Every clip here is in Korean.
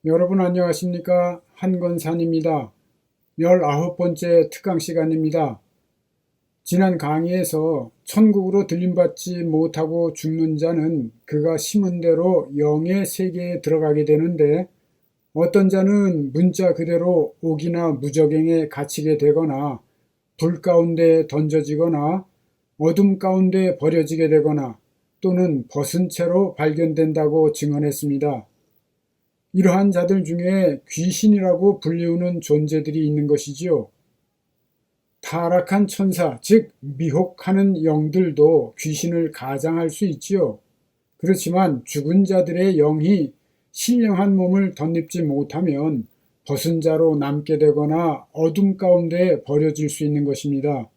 여러분 안녕하십니까? 한건산입니다. 19번째 특강 시간입니다. 지난 강의에서 천국으로 들림받지 못하고 죽는 자는 그가 심은 대로 영의 세계에 들어가게 되는데, 어떤 자는 문자 그대로 옥이나 무저갱에 갇히게 되거나 불 가운데 던져지거나 어둠 가운데 버려지게 되거나 또는 벗은 채로 발견된다고 증언했습니다. 이러한 자들 중에 귀신이라고 불리우는 존재들이 있는 것이지요. 타락한 천사, 즉 미혹하는 영들도 귀신을 가장할 수 있지요. 그렇지만 죽은 자들의 영이 신령한 몸을 덧입지 못하면 벗은 자로 남게 되거나 어둠 가운데 버려질 수 있는 것입니다.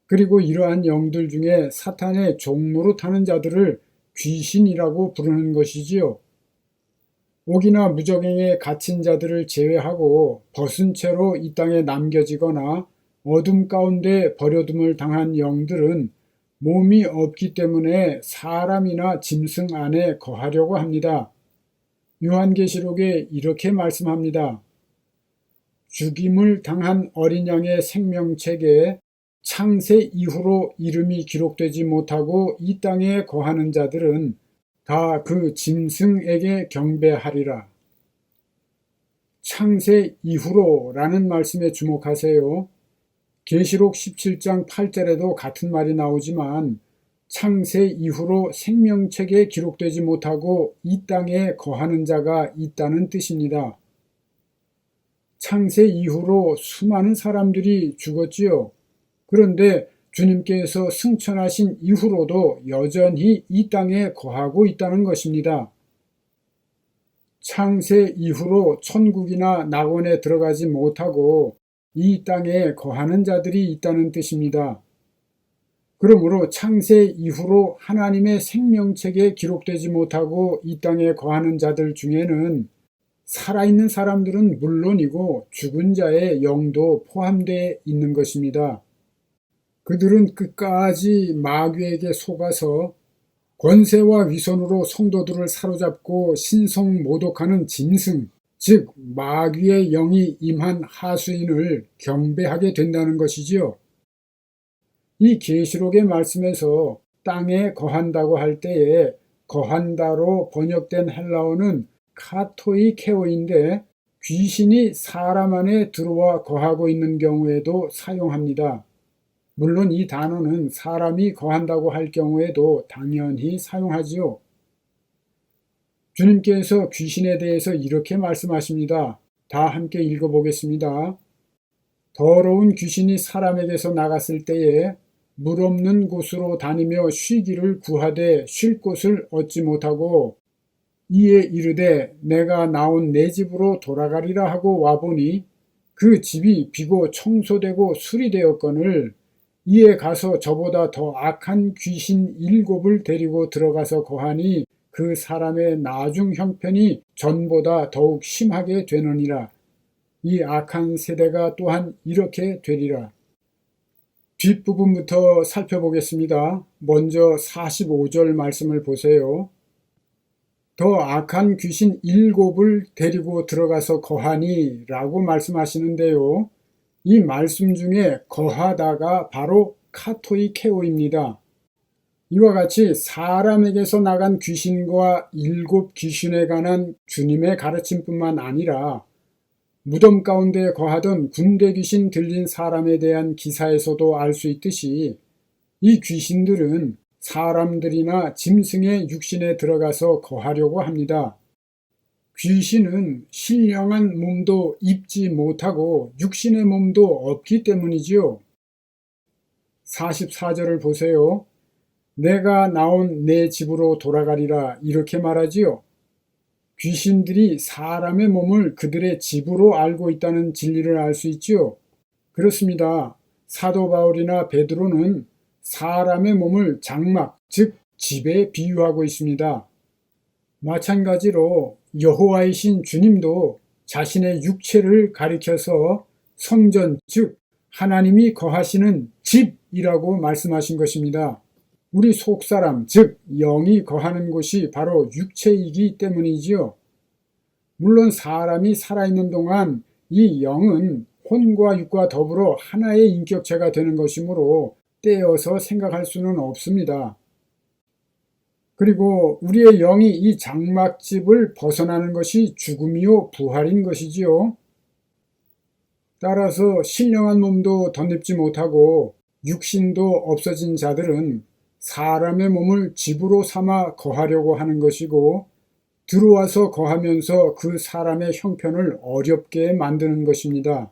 그리고 이러한 영들 중에 사탄의 종로로 타는 자들을 귀신이라고 부르는 것이지요. 옥이나 무저갱에 갇힌 자들을 제외하고 벗은 채로 이 땅에 남겨지거나 어둠 가운데 버려둠을 당한 영들은 몸이 없기 때문에 사람이나 짐승 안에 거하려고 합니다. 요한계시록에 이렇게 말씀합니다. 죽임을 당한 어린 양의 생명책에 창세 이후로 이름이 기록되지 못하고 이 땅에 거하는 자들은 다 그 짐승에게 경배하리라. 창세 이후로 라는 말씀에 주목하세요. 계시록 17장 8절에도 같은 말이 나오지만 창세 이후로 생명책에 기록되지 못하고 이 땅에 거하는 자가 있다는 뜻입니다. 창세 이후로 수많은 사람들이 죽었지요. 그런데 주님께서 승천하신 이후로도 여전히 이 땅에 거하고 있다는 것입니다. 창세 이후로 천국이나 낙원에 들어가지 못하고 이 땅에 거하는 자들이 있다는 뜻입니다. 그러므로 창세 이후로 하나님의 생명책에 기록되지 못하고 이 땅에 거하는 자들 중에는 살아있는 사람들은 물론이고 죽은 자의 영도 포함되어 있는 것입니다. 그들은 끝까지 마귀에게 속아서 권세와 위선으로 성도들을 사로잡고 신성모독하는 짐승, 즉 마귀의 영이 임한 하수인을 경배하게 된다는 것이지요. 이 계시록의 말씀에서 땅에 거한다고 할 때에 거한다로 번역된 헬라어는 카토이케오인데 귀신이 사람 안에 들어와 거하고 있는 경우에도 사용합니다. 물론 이 단어는 사람이 거한다고 할 경우에도 당연히 사용하지요. 주님께서 귀신에 대해서 이렇게 말씀하십니다. 다 함께 읽어보겠습니다. 더러운 귀신이 사람에게서 나갔을 때에 물 없는 곳으로 다니며 쉬기를 구하되 쉴 곳을 얻지 못하고 이에 이르되 내가 나온 내 집으로 돌아가리라 하고 와보니 그 집이 비고 청소되고 수리되었거늘 이에 가서 저보다 더 악한 귀신 7을 데리고 들어가서 거하니 그 사람의 나중 형편이 전보다 더욱 심하게 되느니라. 이 악한 세대가 또한 이렇게 되리라. 뒷부분부터 살펴보겠습니다. 먼저 45절 말씀을 보세요. 더 악한 귀신 7을 데리고 들어가서 거하니 라고 말씀하시는데요. 이 말씀 중에 거하다가 바로 카토이케오입니다. 이와 같이 사람에게서 나간 귀신과 7 귀신에 관한 주님의 가르침뿐만 아니라 무덤 가운데 거하던 군대 귀신 들린 사람에 대한 기사에서도 알 수 있듯이 이 귀신들은 사람들이나 짐승의 육신에 들어가서 거하려고 합니다. 귀신은 신령한 몸도 입지 못하고 육신의 몸도 없기 때문이지요. 44절을 보세요. 내가 나온 내 집으로 돌아가리라 이렇게 말하지요. 귀신들이 사람의 몸을 그들의 집으로 알고 있다는 진리를 알 수 있지요. 그렇습니다. 사도 바울이나 베드로는 사람의 몸을 장막, 즉 집에 비유하고 있습니다. 마찬가지로 여호와이신 주님도 자신의 육체를 가리켜서 성전, 즉 하나님이 거하시는 집이라고 말씀하신 것입니다. 우리 속사람, 즉 영이 거하는 곳이 바로 육체이기 때문이지요. 물론 사람이 살아있는 동안 이 영은 혼과 육과 더불어 하나의 인격체가 되는 것이므로 떼어서 생각할 수는 없습니다. 그리고 우리의 영이 이 장막집을 벗어나는 것이 죽음이요 부활인 것이지요. 따라서 신령한 몸도 덧입지 못하고 육신도 없어진 자들은 사람의 몸을 집으로 삼아 거하려고 하는 것이고, 들어와서 거하면서 그 사람의 형편을 어렵게 만드는 것입니다.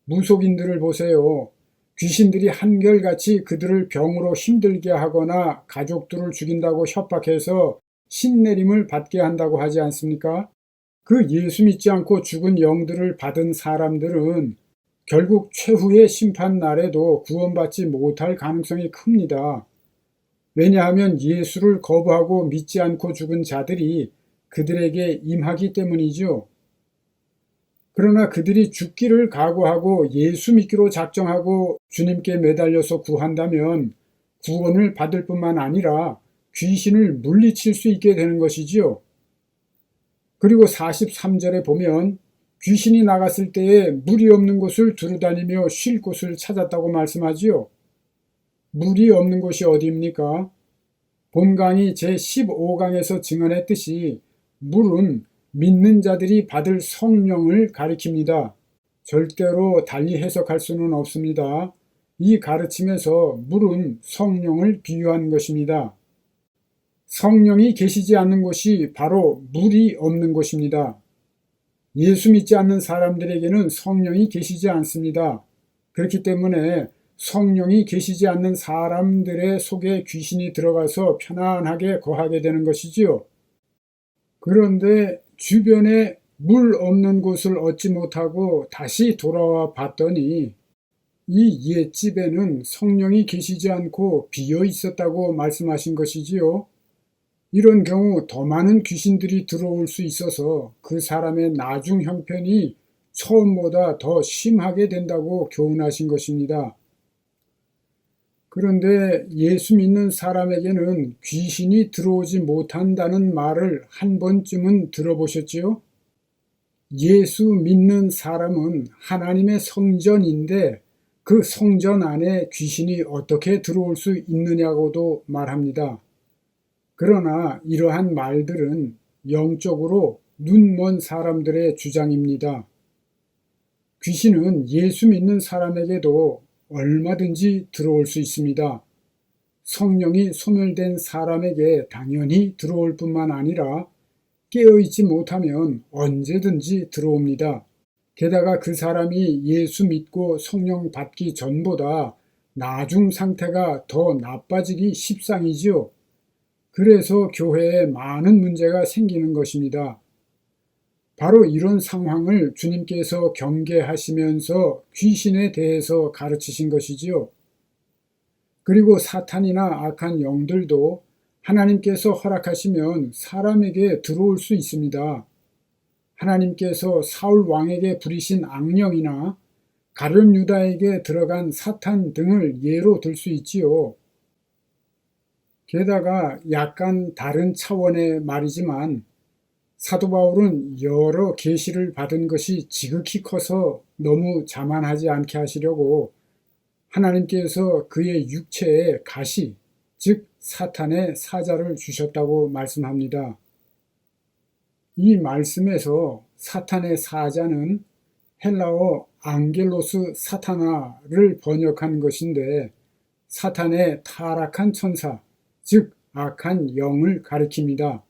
무속인들을 보세요. 귀신들이 한결같이 그들을 병으로 힘들게 하거나 가족들을 죽인다고 협박해서 신내림을 받게 한다고 하지 않습니까? 그 예수 믿지 않고 죽은 영들을 받은 사람들은 결국 최후의 심판 날에도 구원받지 못할 가능성이 큽니다. 왜냐하면 예수를 거부하고 믿지 않고 죽은 자들이 그들에게 임하기 때문이죠. 그러나 그들이 죽기를 각오하고 예수 믿기로 작정하고 주님께 매달려서 구한다면 구원을 받을 뿐만 아니라 귀신을 물리칠 수 있게 되는 것이지요. 그리고 43절에 보면 귀신이 나갔을 때에 물이 없는 곳을 두루다니며 쉴 곳을 찾았다고 말씀하지요. 물이 없는 곳이 어디입니까? 본강이 제15강에서 증언했듯이 물은 믿는 자들이 받을 성령을 가리킵니다. 절대로 달리 해석할 수는 없습니다. 이 가르침에서 물은 성령을 비유한 것입니다. 성령이 계시지 않는 곳이 바로 물이 없는 곳입니다. 예수 믿지 않는 사람들에게는 성령이 계시지 않습니다. 그렇기 때문에 성령이 계시지 않는 사람들의 속에 귀신이 들어가서 편안하게 거하게 되는 것이지요. 그런데 주변에 물 없는 곳을 얻지 못하고 다시 돌아와 봤더니 이 옛집에는 성령이 계시지 않고 비어 있었다고 말씀하신 것이지요. 이런 경우 더 많은 귀신들이 들어올 수 있어서 그 사람의 나중 형편이 처음보다 더 심하게 된다고 교훈하신 것입니다. 그런데 예수 믿는 사람에게는 귀신이 들어오지 못한다는 말을 한 번쯤은 들어보셨지요? 예수 믿는 사람은 하나님의 성전인데 그 성전 안에 귀신이 어떻게 들어올 수 있느냐고도 말합니다. 그러나 이러한 말들은 영적으로 눈먼 사람들의 주장입니다. 귀신은 예수 믿는 사람에게도 얼마든지 들어올 수 있습니다. 성령이 소멸된 사람에게 당연히 들어올 뿐만 아니라 깨어있지 못하면 언제든지 들어옵니다. 게다가 그 사람이 예수 믿고 성령 받기 전보다 나중 상태가 더 나빠지기 십상이지요. 그래서 교회에 많은 문제가 생기는 것입니다. 바로 이런 상황을 주님께서 경계하시면서 귀신에 대해서 가르치신 것이지요. 그리고 사탄이나 악한 영들도 하나님께서 허락하시면 사람에게 들어올 수 있습니다. 하나님께서 사울 왕에게 부리신 악령이나 가룟 유다에게 들어간 사탄 등을 예로 들 수 있지요. 게다가 약간 다른 차원의 말이지만 사도 바울은 여러 계시를 받은 것이 지극히 커서 너무 자만하지 않게 하시려고 하나님께서 그의 육체에 가시, 즉 사탄의 사자를 주셨다고 말씀합니다. 이 말씀에서 사탄의 사자는 헬라어 앙겔로스 사타나를 번역한 것인데 사탄의 타락한 천사, 즉 악한 영을 가리킵니다.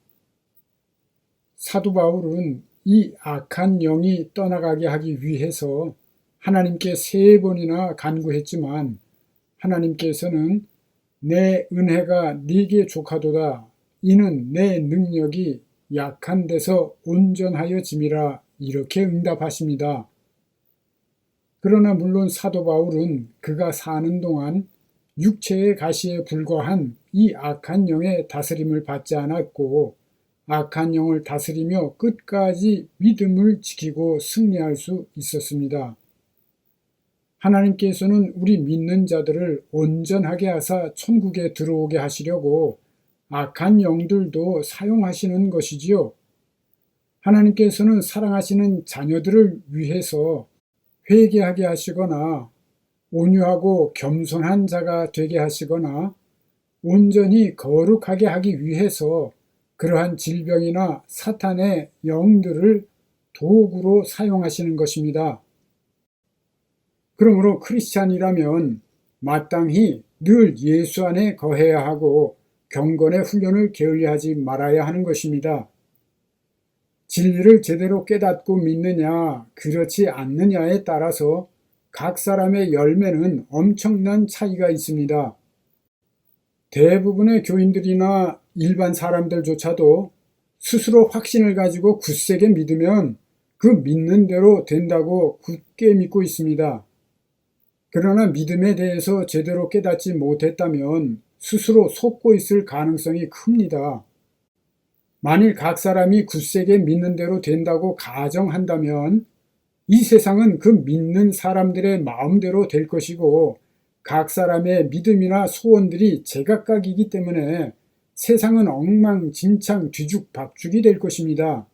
사도 바울은 이 악한 영이 떠나가게 하기 위해서 하나님께 3번이나 간구했지만 하나님께서는 내 은혜가 네게 족하도다. 이는 내 능력이 약한 데서 온전하여 짐이라 이렇게 응답하십니다. 그러나 물론 사도 바울은 그가 사는 동안 육체의 가시에 불과한 이 악한 영의 다스림을 받지 않았고 악한 영을 다스리며 끝까지 믿음을 지키고 승리할 수 있었습니다. 하나님께서는 우리 믿는 자들을 온전하게 하사 천국에 들어오게 하시려고 악한 영들도 사용하시는 것이지요. 하나님께서는 사랑하시는 자녀들을 위해서 회개하게 하시거나 온유하고 겸손한 자가 되게 하시거나 온전히 거룩하게 하기 위해서 그러한 질병이나 사탄의 영들을 도구로 사용하시는 것입니다. 그러므로 크리스찬이라면 마땅히 늘 예수 안에 거해야 하고 경건의 훈련을 게을리하지 말아야 하는 것입니다. 진리를 제대로 깨닫고 믿느냐, 그렇지 않느냐에 따라서 각 사람의 열매는 엄청난 차이가 있습니다. 대부분의 교인들이나 일반 사람들조차도 스스로 확신을 가지고 굳세게 믿으면 그 믿는 대로 된다고 굳게 믿고 있습니다. 그러나 믿음에 대해서 제대로 깨닫지 못했다면 스스로 속고 있을 가능성이 큽니다. 만일 각 사람이 굳세게 믿는 대로 된다고 가정한다면 이 세상은 그 믿는 사람들의 마음대로 될 것이고 각 사람의 믿음이나 소원들이 제각각이기 때문에 세상은 엉망진창 뒤죽박죽이 될 것입니다.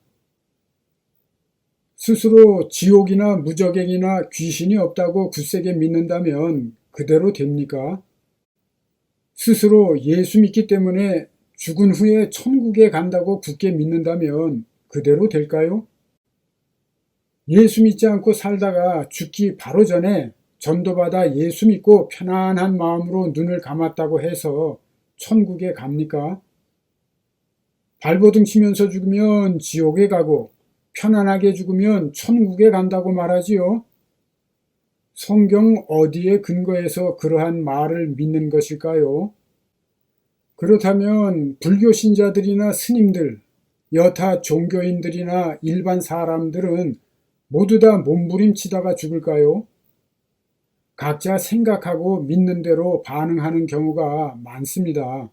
스스로 지옥이나 무저갱이나 귀신이 없다고 굳세게 믿는다면 그대로 됩니까? 스스로 예수 믿기 때문에 죽은 후에 천국에 간다고 굳게 믿는다면 그대로 될까요? 예수 믿지 않고 살다가 죽기 바로 전에 전도받아 예수 믿고 편안한 마음으로 눈을 감았다고 해서 천국에 갑니까? 발버둥 치면서 죽으면 지옥에 가고 편안하게 죽으면 천국에 간다고 말하지요. 성경 어디에 근거해서 그러한 말을 믿는 것일까요? 그렇다면 불교 신자들이나 스님들, 여타 종교인들이나 일반 사람들은 모두 다 몸부림치다가 죽을까요? 각자 생각하고 믿는 대로 반응하는 경우가 많습니다.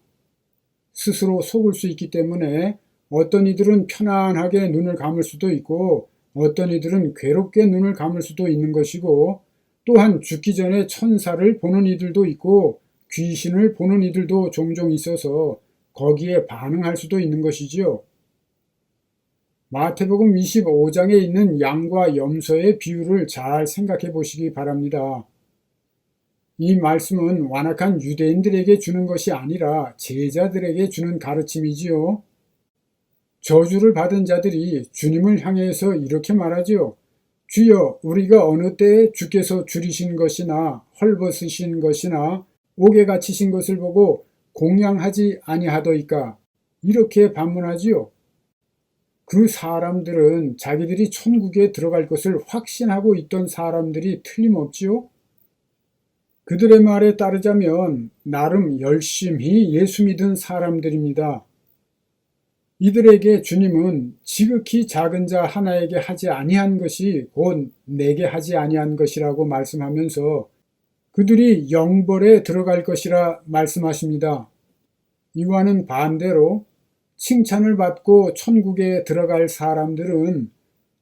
스스로 속을 수 있기 때문에 어떤 이들은 편안하게 눈을 감을 수도 있고 어떤 이들은 괴롭게 눈을 감을 수도 있는 것이고 또한 죽기 전에 천사를 보는 이들도 있고 귀신을 보는 이들도 종종 있어서 거기에 반응할 수도 있는 것이지요. 마태복음 25장에 있는 양과 염소의 비유를 잘 생각해 보시기 바랍니다. 이 말씀은 완악한 유대인들에게 주는 것이 아니라 제자들에게 주는 가르침이지요. 저주를 받은 자들이 주님을 향해서 이렇게 말하지요. 주여, 우리가 어느 때에 주께서 줄이신 것이나 헐벗으신 것이나 옥에 갇히신 것을 보고 공양하지 아니하더이까? 이렇게 반문하지요. 그 사람들은 자기들이 천국에 들어갈 것을 확신하고 있던 사람들이 틀림없지요. 그들의 말에 따르자면 나름 열심히 예수 믿은 사람들입니다. 이들에게 주님은 지극히 작은 자 하나에게 하지 아니한 것이 곧 내게 하지 아니한 것이라고 말씀하면서 그들이 영벌에 들어갈 것이라 말씀하십니다. 이와는 반대로 칭찬을 받고 천국에 들어갈 사람들은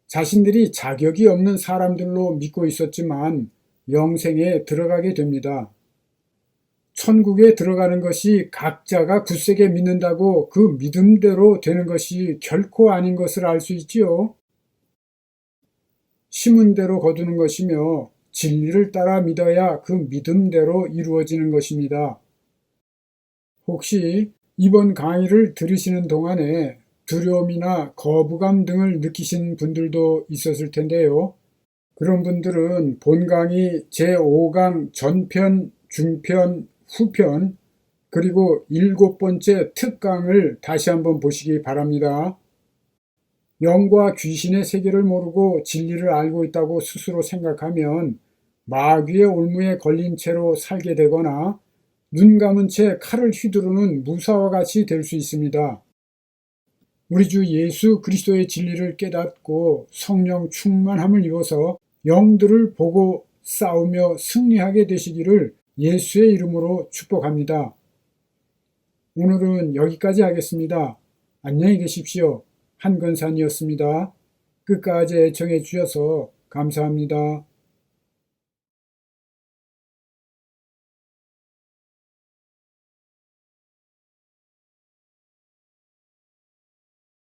자신들이 자격이 없는 사람들로 믿고 있었지만 영생에 들어가게 됩니다. 천국에 들어가는 것이 각자가 굳세게 믿는다고 그 믿음대로 되는 것이 결코 아닌 것을 알 수 있지요. 심은대로 거두는 것이며 진리를 따라 믿어야 그 믿음대로 이루어지는 것입니다. 혹시 이번 강의를 들으시는 동안에 두려움이나 거부감 등을 느끼신 분들도 있었을 텐데요. 그런 분들은 본 강의 제5강 전편, 중편, 후편 그리고 7번째 특강을 다시 한번 보시기 바랍니다. 영과 귀신의 세계를 모르고 진리를 알고 있다고 스스로 생각하면 마귀의 올무에 걸린 채로 살게 되거나 눈 감은 채 칼을 휘두르는 무사와 같이 될 수 있습니다. 우리 주 예수 그리스도의 진리를 깨닫고 성령 충만함을 입어서 영들을 보고 싸우며 승리하게 되시기를 예수의 이름으로 축복합니다. 오늘은 여기까지 하겠습니다. 안녕히 계십시오. 한건산이었습니다. 끝까지 애청해 주셔서 감사합니다.